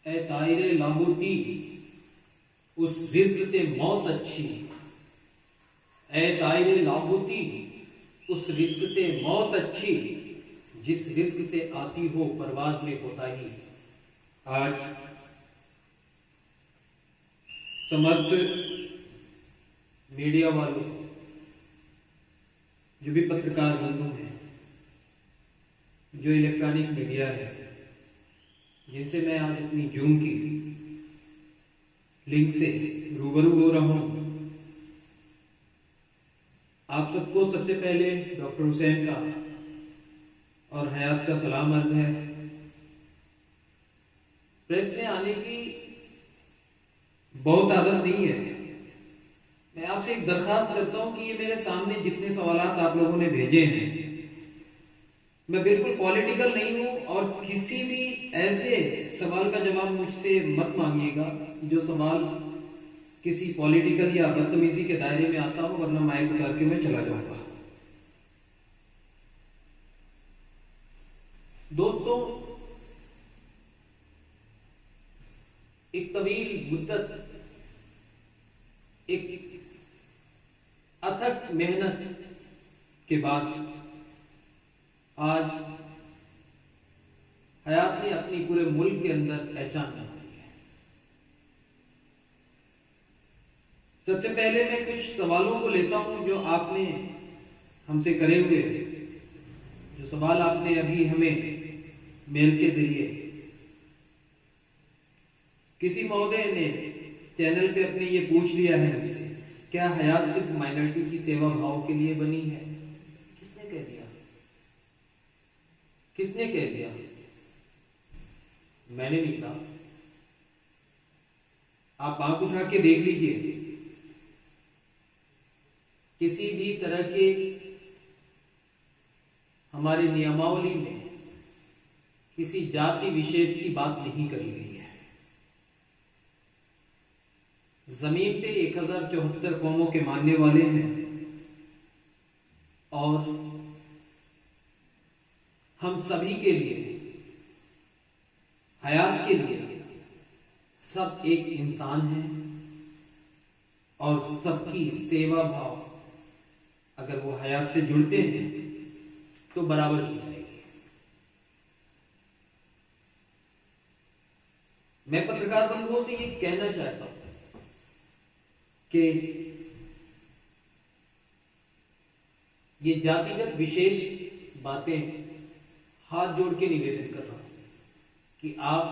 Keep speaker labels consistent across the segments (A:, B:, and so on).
A: ए तायरे लाहौती उस रिज्क से मौत अच्छी, ए तायरे लाहौती उस रिज्क से मौत अच्छी, जिस रिज्क से आती हो परवाज में कोताही। आज समस्त मीडिया वालों, जो भी पत्रकार बंधु हैं, जो इलेक्ट्रॉनिक मीडिया है, जिनसे मैं आज अपनी जूम की लिंक से रूबरू हो रहा हूं, आप सबको सबसे पहले डॉक्टर हुसैन का और हयात का सलाम अर्ज है। प्रेस में आने की बहुत आदत नहीं है। मैं आपसे एक दरखास्त करता हूं कि ये मेरे सामने जितने सवालात आप लोगों ने भेजे हैं, मैं बिल्कुल पॉलिटिकल नहीं हूं और किसी भी ऐसे सवाल का जवाब मुझसे मत मांगिएगा जो सवाल किसी पॉलिटिकल या बदतमीजी के दायरे में आता हो, वरना माइक उतार के मैं चला जाऊंगा। दोस्तों, एक तवील मुद्दत, एक अथक मेहनत के बाद आज हयात ने अपनी पूरे मुल्क के अंदर पहचान बनाई है। सबसे पहले मैं कुछ सवालों को लेता हूं जो आपने हमसे करे हुए, जो सवाल आपने अभी हमें मेल के जरिए, किसी महोदय ने चैनल पे अपने ये पूछ लिया है मुझसे, क्या हयात सिर्फ माइनॉरिटी की सेवा भाव के लिए बनी है? किसने कह दिया? किसने कह दिया? मैंने नहीं कहा। आप आंख उठा के देख लीजिए, किसी भी तरह के हमारे नियमावली में किसी जाति विशेष की बात नहीं करी गई है। जमीन पे 1074 कौमों के मानने वाले हैं और हम सभी के लिए, हयात के लिए, सब एक इंसान है और सबकी सेवा भाव अगर वो हयात से जुड़ते हैं तो बराबर की जाएगी। मैं पत्रकार बंधुओं से ये कहना चाहता हूं कि ये जातिगत विशेष बातें हाथ जोड़ के निवेदन कर रहा हूं कि आप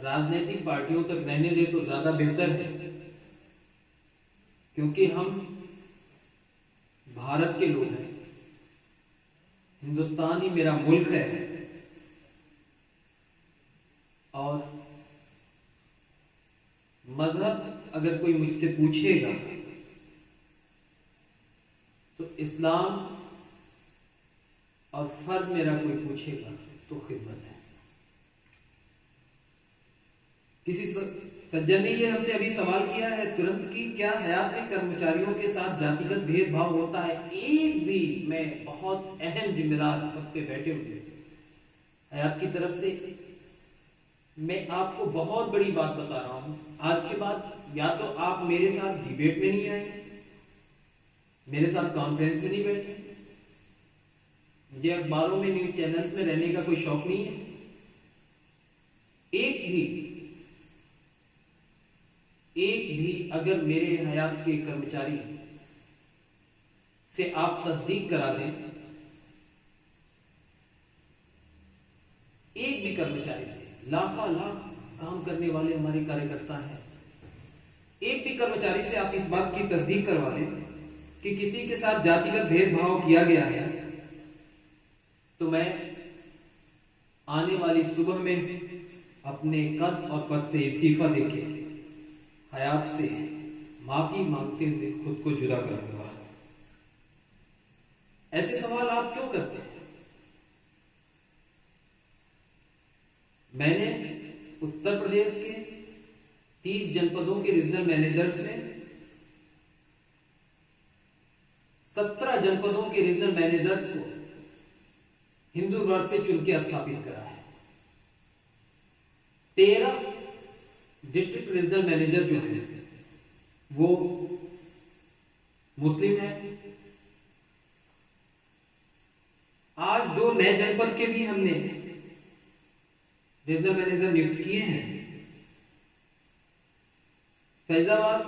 A: राजनीतिक पार्टियों तक रहने दें तो ज्यादा बेहतर है, क्योंकि हम भारत के लोग हैं, हिंदुस्तान ही मेरा मुल्क है और मजहब अगर कोई मुझसे पूछेगा तो इस्लाम, और फर्ज मेरा कोई पूछेगा तो खिदमत है। किसी सज्जन ने ये हमसे अभी सवाल किया है तुरंत कि क्या हयात में कर्मचारियों के साथ जातिगत भेदभाव होता है? एक भी, मैं बहुत अहम जिम्मेदार पद पे बैठे हुए हयात की तरफ से मैं आपको बहुत बड़ी बात बता रहा हूं। आज के बाद या तो आप मेरे साथ डिबेट में नहीं आए, मेरे साथ कॉन्फ्रेंस में नहीं बैठे, मुझे अखबारों में, न्यूज चैनल्स में रहने का कोई शौक नहीं है। एक भी अगर मेरे हयात के कर्मचारी से आप तस्दीक करा दें, एक भी कर्मचारी से, लाखों लाख काम करने वाले हमारे कार्यकर्ता हैं, एक भी कर्मचारी से आप इस बात की तस्दीक करवा दें कि किसी के साथ जातिगत भेदभाव किया गया है, तो मैं आने वाली सुबह में अपने कद और पद से इस्तीफा देके हयात से माफी मांगते हुए खुद को जुदा करूंगा। ऐसे सवाल आप क्यों करते हैं? मैंने उत्तर प्रदेश के 30 जनपदों के रीजनल मैनेजर्स में 17 जनपदों के रीजनल मैनेजर्स को हिंदू वर्ग से चुन के स्थापित करा है। 13 डिस्ट्रिक्ट रीजनल मैनेजर जो है वो मुस्लिम है। आज 2 नए जनपद के भी हमने रीजनल मैनेजर नियुक्त किए हैं। फैजाबाद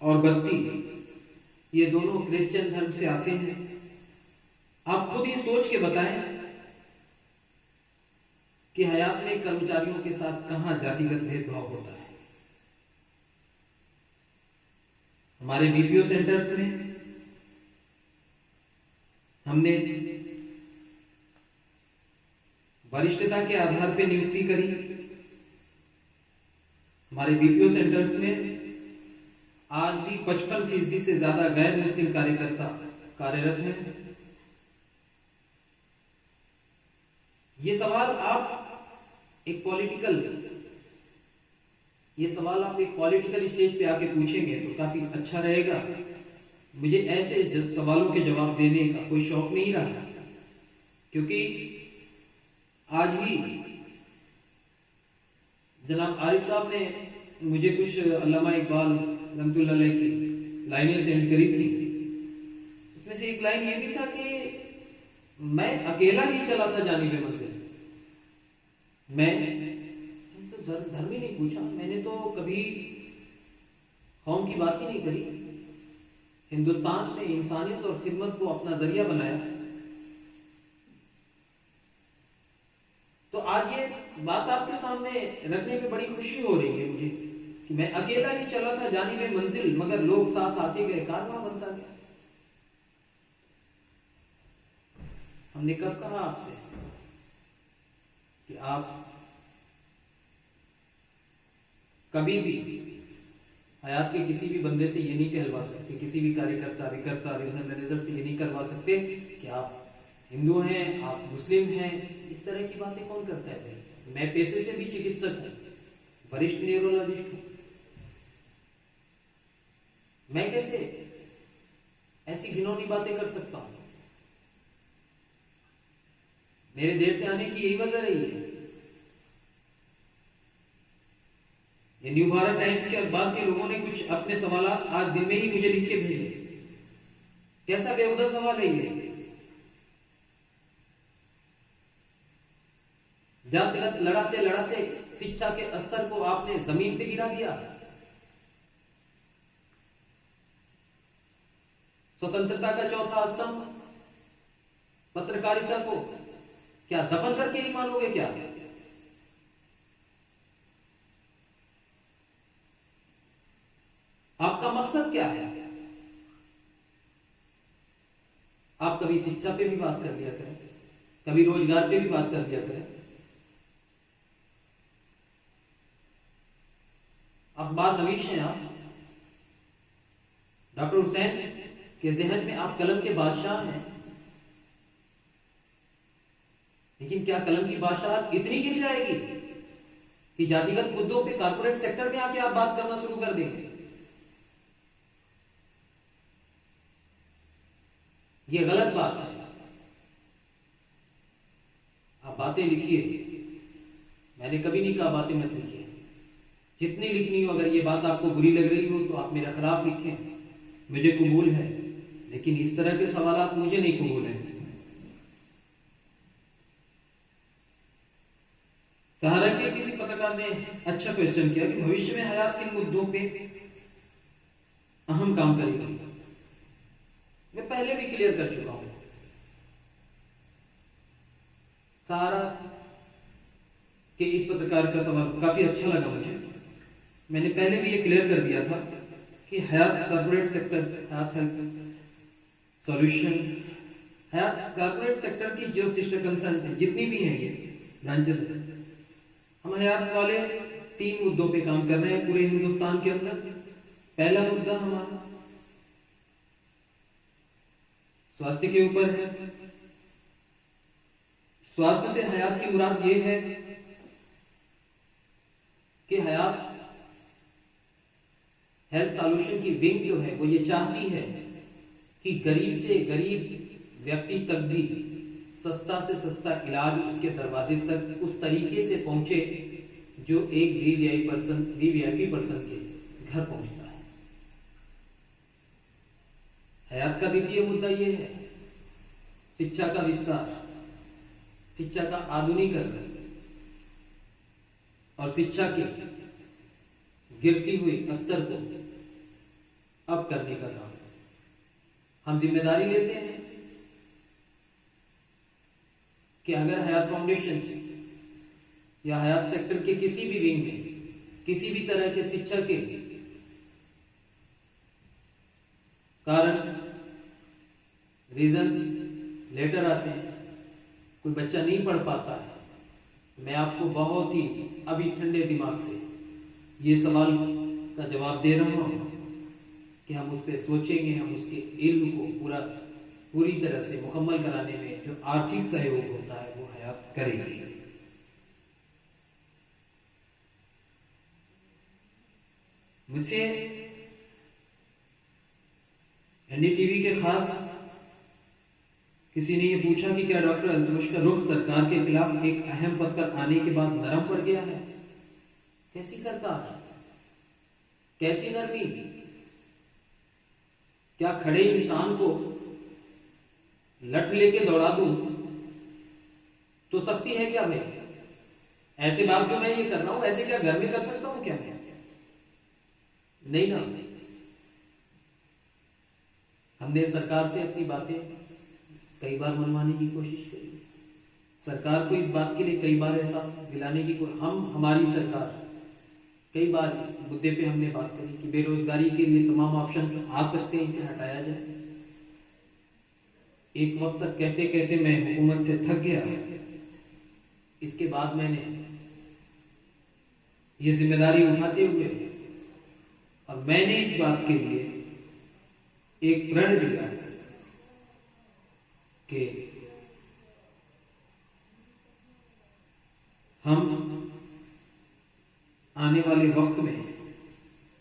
A: और बस्ती ये दोनों क्रिश्चियन धर्म से आते हैं। आप खुद ही सोच के बताएं कि हयात में कर्मचारियों के साथ कहां जातिगत भेदभाव होता है। हमारे बीपीओ सेंटर्स में हमने वरिष्ठता के आधार पर नियुक्ति करी। हमारे बीपीओ सेंटर्स में आज भी 55% से ज्यादा गैर मुस्लिम कार्यकर्ता कार्यरत हैं। ये सवाल आप एक पॉलिटिकल स्टेज पे आके पूछेंगे तो काफी अच्छा रहेगा। मुझे ऐसे सवालों के जवाब देने का कोई शौक नहीं रहा, क्योंकि आज ही जनाब आरिफ साहब ने मुझे कुछ अल्लामा इकबाल रहमतुल्लाह अलैह की लाइनें सेंड करी थी। उसमें से एक लाइन ये भी था कि मैं अकेला ही चला था जानिबे मंजिल। मैं तो धर्म ही नहीं पूछा, मैंने तो कभी कौम की बात ही नहीं करी। हिंदुस्तान में इंसानियत और खिदमत को अपना जरिया बनाया। तो आज ये बात आपके सामने रखने में बड़ी खुशी हो रही है मुझे कि मैं अकेला ही चला था जानिबे मंजिल, मगर लोग साथ आते गए, कारवां बनता गया। हमने कब कहा आपसे कि आप कभी भी हयात के किसी भी बंदे से ये नहीं कहलवा सकते, किसी भी कार्यकर्ता विकर्ता रीजनल मैनेजर से ये नहीं करवा सकते कि आप हिंदू हैं, आप मुस्लिम हैं। इस तरह की बातें कौन करता है भाई? मैं पेशे से भी चिकित्सक हूं, वरिष्ठ न्यूरोलॉजिस्ट हूं। मैं कैसे ऐसी घिनौनी बातें कर सकता हूं? मेरे देर से आने की यही वजह रही है। ये न्यू भारत टाइम्स के अखबार के लोगों ने कुछ अपने सवाल आज दिन में ही मुझे लिख के भेजे। कैसा बेहुदा सवाल है ये? जात लड़ाते लड़ाते शिक्षा के स्तर को आपने जमीन पे गिरा दिया। स्वतंत्रता का चौथा स्तंभ पत्रकारिता को क्या दफन करके ही मानोगे क्या? आपका मकसद क्या है? आप कभी शिक्षा पे भी बात कर लिया करें, कभी रोजगार पे भी बात कर लिया करें। अखबार नवीश हैं आप। डॉक्टर हुसैन के जहन में आप कलम के बादशाह हैं, लेकिन क्या कलम की बादशाहत इतनी गिर जाएगी कि जातिगत मुद्दों पे कारपोरेट सेक्टर में आके आप बात करना शुरू कर देंगे? ये गलत बात है। आप बातें लिखिए, मैंने कभी नहीं कहा बातें मत लिखिए। जितनी लिखनी हो, अगर ये बात आपको बुरी लग रही हो तो आप मेरे खिलाफ लिखें, मुझे कबूल है, लेकिन इस तरह के सवाल मुझे नहीं कबूल है। सहारा के किसी पत्रकार ने अच्छा क्वेश्चन किया कि भविष्य में हयात किन मुद्दों पे अहम काम करेगी। मैं पहले भी क्लियर कर चुका हूं। सहारा के इस पत्रकार का सवाल काफी अच्छा लगा मुझे। मैंने पहले भी ये क्लियर कर दिया था कि हयात कॉर्पोरेट सेक्टर, हयात हेल्थ सॉल्यूशन, हयात कॉर्पोरेट सेक्टर की जो सिस्टर कंसर्न है, जितनी भी हैं ये ब्रांचेस हैं, हम हयात वाले 3 मुद्दों पे काम कर रहे हैं पूरे हिंदुस्तान के अंदर। पहला मुद्दा हमारा स्वास्थ्य के ऊपर है। स्वास्थ्य से हयात की मुराद ये है कि हयात हेल्थ सॉल्यूशन की विंग जो है वो ये चाहती है कि गरीब से गरीब व्यक्ति तक भी सस्ता से सस्ता इलाज उसके दरवाजे तक उस तरीके से पहुंचे जो एक वीवीआईपी पर्सन के घर पहुंचता है। हयात का द्वितीय मुद्दा यह है शिक्षा का विस्तार, शिक्षा का आधुनिकीकरण और शिक्षा के गिरती हुई स्तर को अप करने का काम। हम जिम्मेदारी लेते हैं कि अगर हयात फाउंडेशन या हयात सेक्टर के किसी भी विंग में किसी भी तरह के शिक्षा के कारण रीजंस लेटर आते हैं, कोई बच्चा नहीं पढ़ पाता है, मैं आपको बहुत ही अभी ठंडे दिमाग से ये सवाल का जवाब दे रहा हूं कि हम उस पर सोचेंगे, हम उसके इल्म को पूरी तरह से मुकम्मल कराने में जो आर्थिक सहयोग होता है वो हयात करेगी। मुझसे एनडीटीवी के खास किसी ने ये पूछा कि क्या डॉक्टर अल्तमश का रुख सरकार के खिलाफ एक अहम पद पर आने के बाद नरम पड़ गया है? कैसी सरकार, कैसी नरमी? क्या खड़े इंसान को लठ लेके दौड़ा दूं तो सकती है क्या? मैं ऐसे बात जो मैं ये कर रहा हूं ऐसे क्या घर में कर सकता हूं क्या? मैं नहीं ना। हमने सरकार से अपनी बातें कई बार मनवाने की कोशिश करी, सरकार को इस बात के लिए कई बार एहसास दिलाने की हमारी सरकार कई बार इस मुद्दे पे हमने बात करी कि बेरोजगारी के लिए तमाम ऑप्शंस आ सकते हैं, इसे हटाया जाए। एक वक्त तक कहते कहते मैं हुकूमत से थक गया। इसके बाद मैंने ये जिम्मेदारी उठाते हुए और मैंने इस बात के लिए एक प्रण लिया कि हम आने वाले वक्त में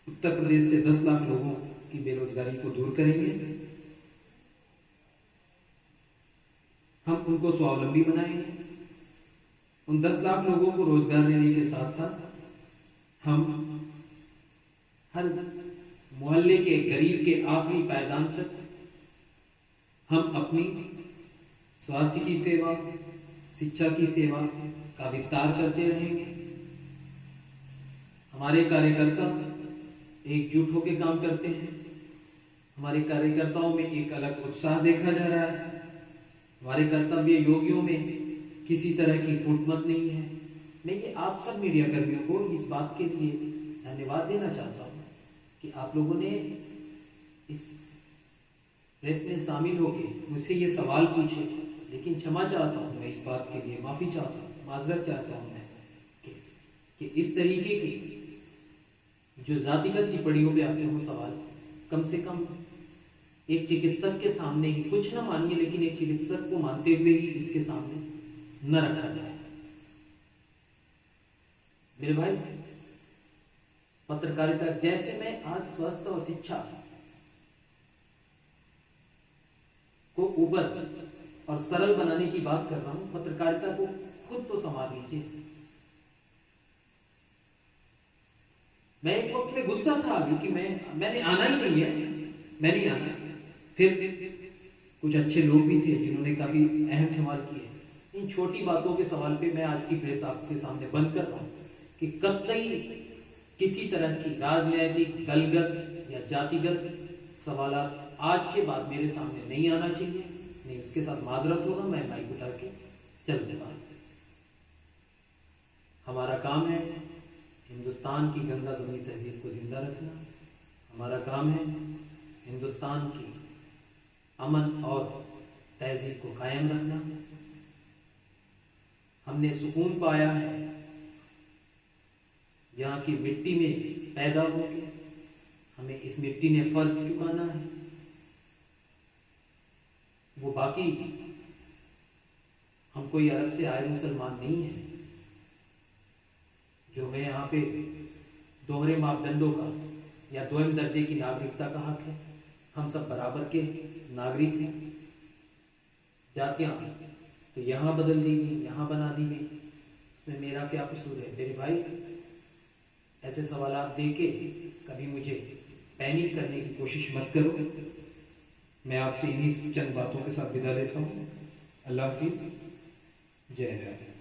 A: उत्तर प्रदेश से 10 लाख लोगों की बेरोजगारी को दूर करेंगे। हम उनको स्वावलंबी बनाएंगे। उन 10 लाख लोगों को रोजगार देने के साथ साथ हम हर मोहल्ले के गरीब के आखिरी पायदान तक हम अपनी स्वास्थ्य की सेवा, शिक्षा की सेवा का विस्तार करते रहेंगे। हमारे कार्यकर्ता एकजुट होकर काम करते हैं। हमारे कार्यकर्ताओं में एक अलग उत्साह देखा जा रहा है। हमारे कर्तव्य योगियों में किसी तरह की फूटमत नहीं है। मैं ये आप सब मीडिया कर्मियों को इस बात के लिए धन्यवाद देना चाहता हूं कि आप लोगों ने इस प्रेस में शामिल होकर मुझसे ये सवाल पूछे, लेकिन क्षमा चाहता हूं मैं इस बात के लिए, माफी चाहता हूं, माजरत चाहता हूं मैं कि इस तरीके की जो जातिगत टिप्पणियों पे आते हो सवाल, कम से कम एक चिकित्सक के सामने ही, कुछ ना मानिए लेकिन एक चिकित्सक को मानते हुए ही इसके सामने न रखा जाए। मेरे भाई, पत्रकारिता जैसे मैं आज स्वास्थ्य और शिक्षा को ऊपर और सरल बनाने की बात कर रहा हूं, पत्रकारिता को खुद तो संभाल लीजिए। मैं एक वक्त में गुस्सा था अभी कि मैंने आना ही नहीं है, मैं नहीं आना। फिर कुछ अच्छे लोग भी थे जिन्होंने काफी अहम सवाल किए। इन छोटी बातों के सवाल पे मैं आज की प्रेस आपके सामने बंद कर रहा हूं कि कतई किसी तरह की राजनीतिक, दलगत या जातिगत सवाल आज के बाद मेरे सामने नहीं आना चाहिए। नहीं, उसके साथ माजरत होगा, मैं माइक उठा के चल दूंगा। हमारा काम है हिंदुस्तान की गंगा जमीन तहजीब को जिंदा रखना। हमारा काम है हिंदुस्तान की अमन और तहजीब को कायम रखना। हमने सुकून पाया है यहाँ की मिट्टी में पैदा होकर, हमें इस मिट्टी ने फर्ज चुकाना है। वो बाकी हम कोई अरब से आए मुसलमान नहीं है जो हमें यहाँ पे दोहरे मापदंडों का या दोयम दर्जे की नागरिकता का हक है। हम सब बराबर के नागरिक हैं। जातियां तो यहाँ बदल दी गई, यहाँ बना दी गई। इसमें मेरा क्या कसूर है मेरे भाई? ऐसे सवाल दे के कभी मुझे पैनिक करने की कोशिश मत करो। मैं आपसे इन्हीं चंद बातों के साथ विदा लेता हूँ। अल्लाह हाफिज, जय हिंद।